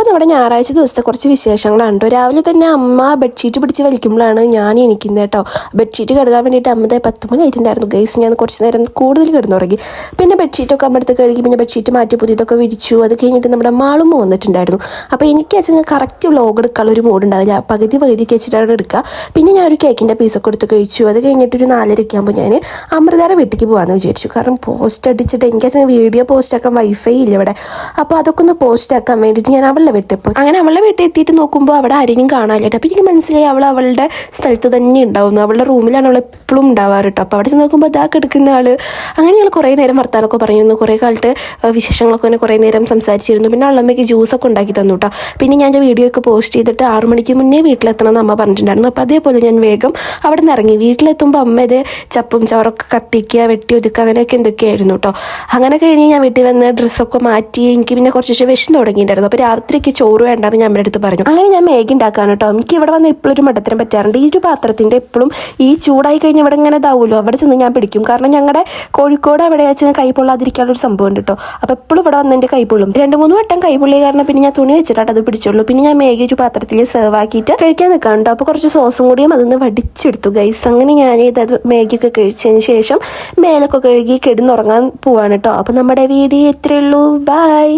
നമ്മുടെ ഞായറാഴ്ച ദിവസത്തെ കുറച്ച് വിശേഷങ്ങളാണ് കേട്ടോ. രാവിലെ തന്നെ അമ്മ ബെഡ്ഷീറ്റ് പിടിച്ച് വലിക്കുമ്പോഴാണ് ഞാൻ എണീക്കുന്നത് കേട്ടോ. ബെഡ്ഷീറ്റ് കഴുകാൻ വേണ്ടിയിട്ട് അമ്മ 10 മണി ആയിട്ടുണ്ടായിരുന്നു ഗൈസ്. ഞാൻ കുറച്ച് നേരം കൂടുതൽ കിടന്നുറങ്ങി. പിന്നെ ബെഡ്ഷീറ്റൊക്കെ അമ്മ എടുത്ത് കഴുകി, പിന്നെ ബെഡ്ഷീറ്റ് മാറ്റി പുതിയതൊക്കെ വിരിച്ചു. അത് കഴിഞ്ഞിട്ട് നമ്മുടെ മാളും വന്നിട്ടുണ്ടായിരുന്നു. അപ്പോൾ എനിക്ക് വെച്ചാൽ കറക്റ്റ് വ്ലോഗ് എടുക്കാനുള്ള ഒരു മൂഡ് ഉണ്ടാവില്ല, പകുതിക്ക് വെച്ചിട്ടാണ് എടുക്കുക. പിന്നെ ഞാൻ ഒരു കേക്കിൻ്റെ പീസൊക്കെ എടുത്ത് കഴിച്ചു. അത് കഴിഞ്ഞിട്ടൊരു 4:30 ആകുമ്പോൾ ഞാൻ അമൃതയുടെ വീട്ടിലേക്ക് പോകാമെന്ന് വിചാരിച്ചു. കാരണം പോസ്റ്റ് അടിച്ചിട്ട് എനിക്ക് വെച്ചാൽ വീഡിയോ പോസ്റ്റ് ആക്കാൻ വൈഫൈ ഇല്ല ഇവിടെ. അപ്പോൾ അതൊക്കെ ഒന്ന് പോസ്റ്റ് ആക്കാൻ വേണ്ടിയിട്ട് ഞാൻ അവളുടെ വീട്ടിൽ പോയി. അങ്ങനെ അവളുടെ വീട്ടിൽ എത്തിയിട്ട് നോക്കുമ്പോൾ അവിടെ ആരെയും കാണാനില്ല. അപ്പോൾ എനിക്ക് മനസ്സിലായി അവളുടെ സ്ഥലത്ത് തന്നെ ഉണ്ടാവുന്നു. അവളുടെ റൂമിലാണ് അവൾ എപ്പോഴും ഉണ്ടാവാറ് കേട്ടോ. അപ്പോൾ അവിടെ നോക്കുമ്പോൾ ഇതാ കിടക്കുന്ന ആൾ. അങ്ങനെ ഞങ്ങൾ കുറേ നേരം വർത്താനൊക്കെ പറഞ്ഞിരുന്നു. കുറേ കാലത്ത് വിശേഷങ്ങളൊക്കെ തന്നെ കുറേ നേരം സംസാരിച്ചിരുന്നു. പിന്നെ അവളമ്മയ്ക്ക് ജ്യൂസൊക്കെ ഉണ്ടാക്കി തന്നു കേട്ടോ. പിന്നെ ഞാൻ വീഡിയോ ഒക്കെ പോസ്റ്റ് ചെയ്തിട്ട് 6 മണിക്ക് മുന്നേ വീട്ടിലെത്തണം എന്ന് അമ്മ പറഞ്ഞിട്ടുണ്ടായിരുന്നു. അപ്പോൾ അതേപോലെ ഞാൻ വേഗം അവിടെ നിന്ന് ഇറങ്ങി. വീട്ടിലെത്തുമ്പോൾ അമ്മ ഇത് ചപ്പും ചവറൊക്കെ കത്തിക്കുക, വെട്ടി ഒതുക്കുക, അങ്ങനെയൊക്കെ എന്തൊക്കെയായിരുന്നു കേട്ടോ. അങ്ങനെ കഴിഞ്ഞ് ഞാൻ വീട്ടിൽ വന്ന് ഡ്രസ്സൊക്കെ മാറ്റി. എനിക്ക് പിന്നെ കുറച്ച് വിഷം തുടങ്ങിയിട്ടുണ്ടായിരുന്നു. അപ്പോൾ രാത്രിക്ക് ചോറ് വേണ്ടെന്ന് ഞാൻ അമ്മയുടെ അടുത്ത് പറഞ്ഞു. അങ്ങനെ ഞാൻ മാഗി ഉണ്ടാക്കാണ് കേട്ടോ. എനിക്ക് ഇവിടെ വന്ന് എപ്പോഴും ഒരു മണ്ടത്തരം പറ്റാറുണ്ട്. ഈ ഒരു പാത്രത്തിൻ്റെ എപ്പോഴും ഈ ചൂടായി കഴിഞ്ഞാൽ ഇവിടെ ഇങ്ങനെ ഇതാവുമല്ലോ, അവിടെ ചെന്ന് ഞാൻ പിടിക്കും. കാരണം ഞങ്ങളുടെ കോഴിക്കോട് അവിടെ വെച്ച് കൈ പൊള്ളാതിരിക്കാനുള്ളൊരു സംഭവം ഉണ്ട് കേട്ടോ. അപ്പോൾ എപ്പോഴും ഇവിടെ വന്ന് എൻ്റെ കൈ പൊള്ളും. 2-3 വട്ടം കൈ പൊള്ളിയ കാരണം പിന്നെ ഞാൻ തുണി വെച്ചിട്ടാണ് അത് പിടിച്ചുള്ളൂ. പിന്നെ ഞാൻ മാഗി ഒരു പാത്രത്തിൽ സെർവ് ആക്കിയിട്ട് കഴിക്കാൻ നിൽക്കാം കേട്ടോ. അപ്പോൾ കുറച്ച് സോസും കൂടിയും അതൊന്ന് വടിച്ചെടുത്തു ഗൈസ്. അങ്ങനെ ഞാൻ ഇത് മാഗിയൊക്കെ കഴിച്ചതിന് ശേഷം മേലൊക്കെ കഴുകി കിടന്നുറങ്ങാൻ പോവാണ് കേട്ടോ. അപ്പോൾ നമ്മുടെ വീഡിയോ ഇത്രയേ ഉള്ളൂ. ബൈ.